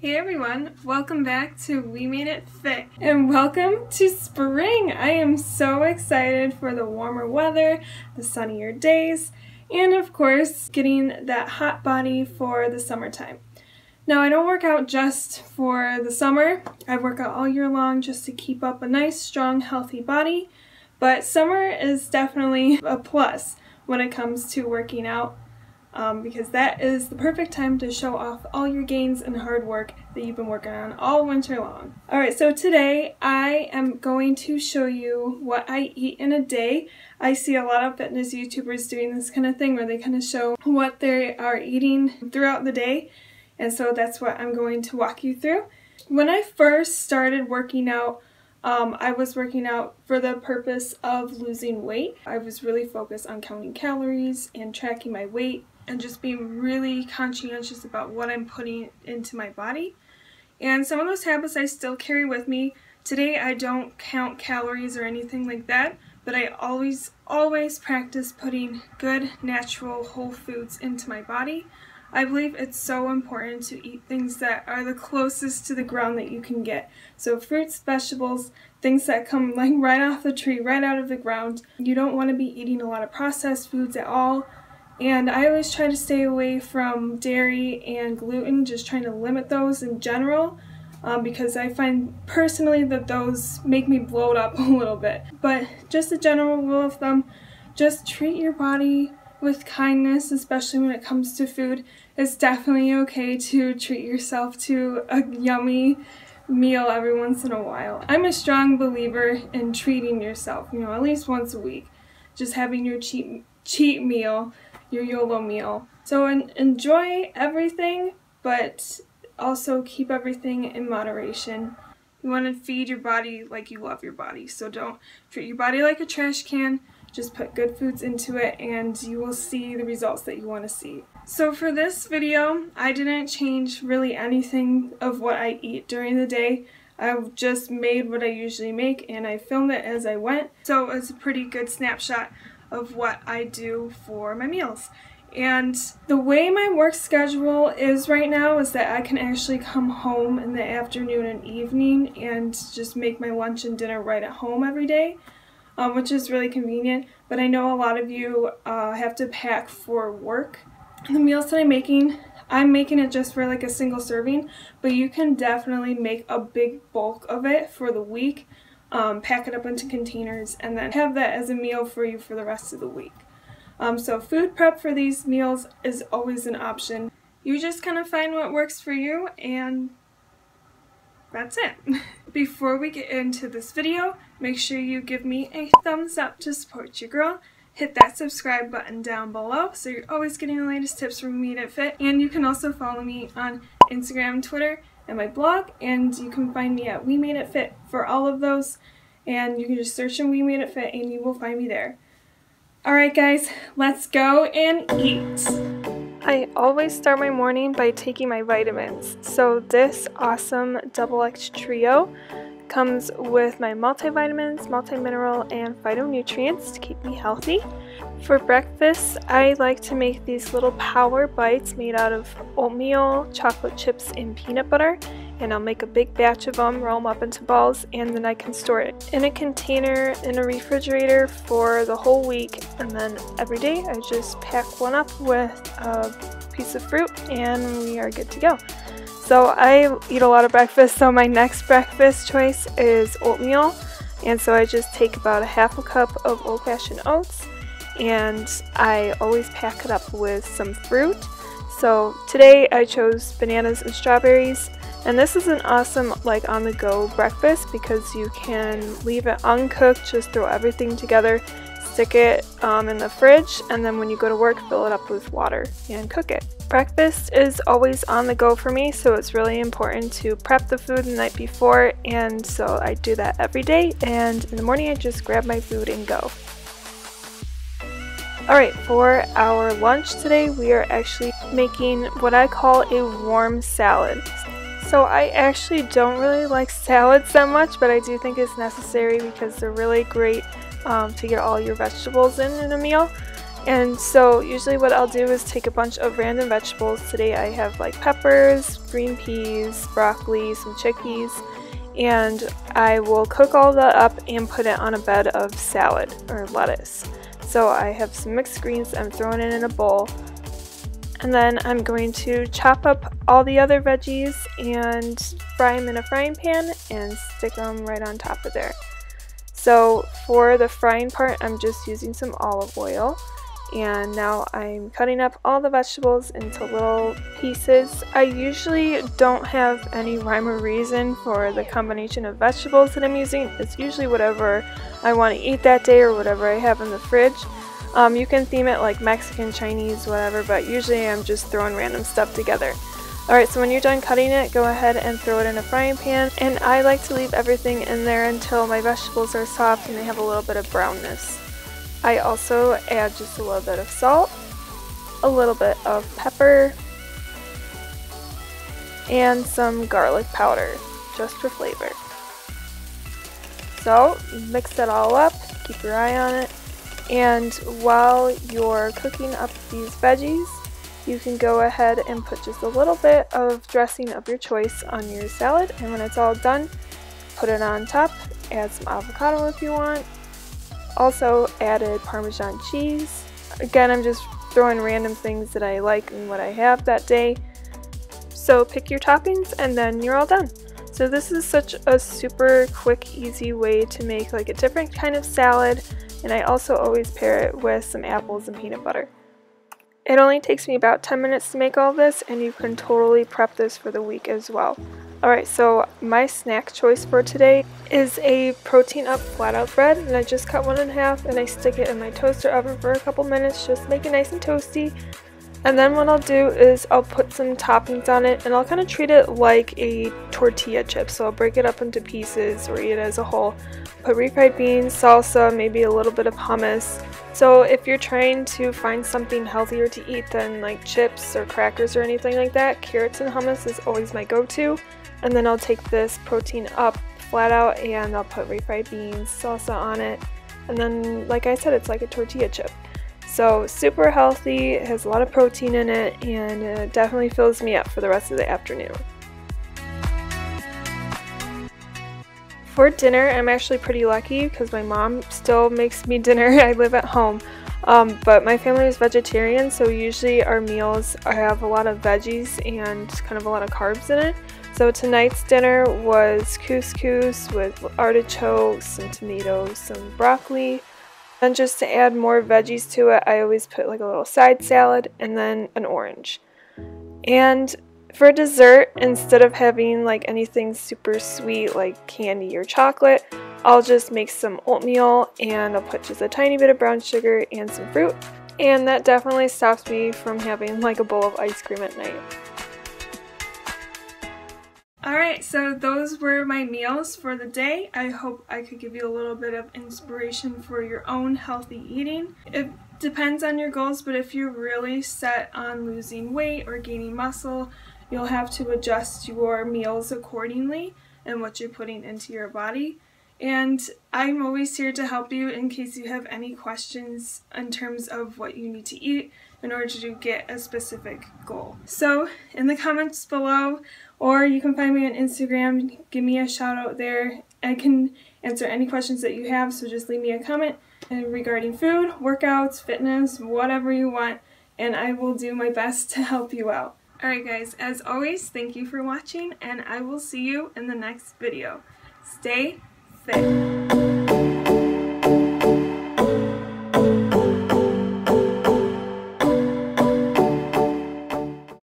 Hey everyone, welcome back to We Made It Fit and welcome to spring. I am so excited for the warmer weather, the sunnier days, and of course getting that hot body for the summertime. Now I don't work out just for the summer, I work out all year long just to keep up a nice, strong, healthy body, but summer is definitely a plus when it comes to working out. Because that is the perfect time to show off all your gains and hard work that you've been working on all winter long. Alright, so today I am going to show you what I eat in a day. I see a lot of fitness YouTubers doing this kind of thing where they kind of show what they are eating throughout the day, and so that's what I'm going to walk you through. When I first started working out, I was working out for the purpose of losing weight. I was really focused on counting calories and tracking my weight and just being really conscientious about what I'm putting into my body. And some of those habits I still carry with me. Today I don't count calories or anything like that, but I always practice putting good, natural, whole foods into my body. I believe it's so important to eat things that are the closest to the ground that you can get. So fruits, vegetables, things that come like right off the tree, right out of the ground. You don't want to be eating a lot of processed foods at all. And I always try to stay away from dairy and gluten, just trying to limit those in general, because I find personally that those make me bloat up a little bit. But just a general rule of thumb, just treat your body with kindness, especially when it comes to food. It's definitely okay to treat yourself to a yummy meal every once in a while. I'm a strong believer in treating yourself, at least once a week. Just having your cheat meal, your YOLO meal. So enjoy everything, but also keep everything in moderation. You want to feed your body like you love your body, so don't treat your body like a trash can. Just put good foods into it and you will see the results that you want to see. So for this video, I didn't change really anything of what I eat during the day. I just made what I usually make and I filmed it as I went. So it's a pretty good snapshot of what I do for my meals. And the way my work schedule is right now is that I can actually come home in the afternoon and evening and just make my lunch and dinner right at home every day. Which is really convenient, but I know a lot of you have to pack for work. The meals that I'm making it just for like a single serving, but you can definitely make a big bulk of it for the week, pack it up into containers, and then have that as a meal for you for the rest of the week. So food prep for these meals is always an option. You just kind of find what works for you, and that's it. Before we get into this video, make sure you give me a thumbs up to support your girl. Hit that subscribe button down below so you're always getting the latest tips from We Made It Fit. And you can also follow me on Instagram, Twitter, and my blog. And you can find me at We Made It Fit for all of those. And you can just search in We Made It Fit and you will find me there. Alright guys, let's go and eat. I always start my morning by taking my vitamins. So this awesome Double X Trio comes with my multivitamins, multimineral, and phytonutrients to keep me healthy. For breakfast, I like to make these little power bites made out of oatmeal, chocolate chips, and peanut butter. And I'll make a big batch of them, roll them up into balls, and then I can store it in a container in a refrigerator for the whole week. And then every day I just pack one up with a piece of fruit and we are good to go. So I eat a lot of breakfast, so my next breakfast choice is oatmeal. And so I just take about a half a cup of old-fashioned oats and I always pack it up with some fruit. So today I chose bananas and strawberries. And this is an awesome on-the-go breakfast because you can leave it uncooked, just throw everything together, stick it in the fridge, and then when you go to work, fill it up with water and cook it. Breakfast is always on the go for me, so it's really important to prep the food the night before, and so I do that every day, and in the morning I just grab my food and go. Alright, for our lunch today, we are actually making what I call a warm salad. So I actually don't really like salads that much, but I do think it's necessary because they're really great to get all your vegetables in a meal. And so usually what I'll do is take a bunch of random vegetables. Today I have like peppers, green peas, broccoli, some chickpeas, and I will cook all that up and put it on a bed of salad or lettuce. So I have some mixed greens, I'm throwing it in a bowl, and then I'm going to chop up all the other veggies and fry them in a frying pan and stick them right on top of there. So for the frying part, I'm just using some olive oil. And now I'm cutting up all the vegetables into little pieces. I usually don't have any rhyme or reason for the combination of vegetables that I'm using. It's usually whatever I want to eat that day or whatever I have in the fridge. You can theme it like Mexican, Chinese, whatever, but usually I'm just throwing random stuff together. Alright, so when you're done cutting it, go ahead and throw it in a frying pan. And I like to leave everything in there until my vegetables are soft and they have a little bit of brownness. I also add just a little bit of salt, a little bit of pepper, and some garlic powder, just for flavor. So mix that all up, keep your eye on it, and while you're cooking up these veggies, you can go ahead and put just a little bit of dressing of your choice on your salad, and when it's all done, put it on top, add some avocado if you want. Also added Parmesan cheese. Again, I'm just throwing random things that I like and what I have that day. So pick your toppings and then you're all done. So this is such a super quick, easy way to make like a different kind of salad, and I also always pair it with some apples and peanut butter. It only takes me about 10 minutes to make all this, and you can totally prep this for the week as well. Alright, so my snack choice for today is a protein up flat out bread, and I just cut one in half and I stick it in my toaster oven for a couple minutes just to make it nice and toasty. And then what I'll do is I'll put some toppings on it, and I'll kind of treat it like a tortilla chip. So I'll break it up into pieces or eat it as a whole. Put refried beans, salsa, maybe a little bit of hummus. So if you're trying to find something healthier to eat than like chips or crackers or anything like that, carrots and hummus is always my go-to. And then I'll take this protein up flat out and I'll put refried beans, salsa on it. And then, like I said, it's like a tortilla chip. So super healthy, it has a lot of protein in it, and it definitely fills me up for the rest of the afternoon. For dinner, I'm actually pretty lucky because my mom still makes me dinner. I live at home, but my family is vegetarian, so usually our meals have a lot of veggies and kind of a lot of carbs in it. So tonight's dinner was couscous with artichokes, some tomatoes, some broccoli. And just to add more veggies to it, I always put like a little side salad and then an orange. And for dessert, instead of having like anything super sweet like candy or chocolate, I'll just make some oatmeal and I'll put just a tiny bit of brown sugar and some fruit. And that definitely stops me from having like a bowl of ice cream at night. Alright, so those were my meals for the day. I hope I could give you a little bit of inspiration for your own healthy eating. It depends on your goals, but if you're really set on losing weight or gaining muscle, you'll have to adjust your meals accordingly and what you're putting into your body. And I'm always here to help you in case you have any questions in terms of what you need to eat in order to get a specific goal. So in the comments below, or you can find me on Instagram, give me a shout out there. I can answer any questions that you have, so just leave me a comment regarding food, workouts, fitness, whatever you want, and I will do my best to help you out. Alright guys, as always, thank you for watching, and I will see you in the next video. Stay fit.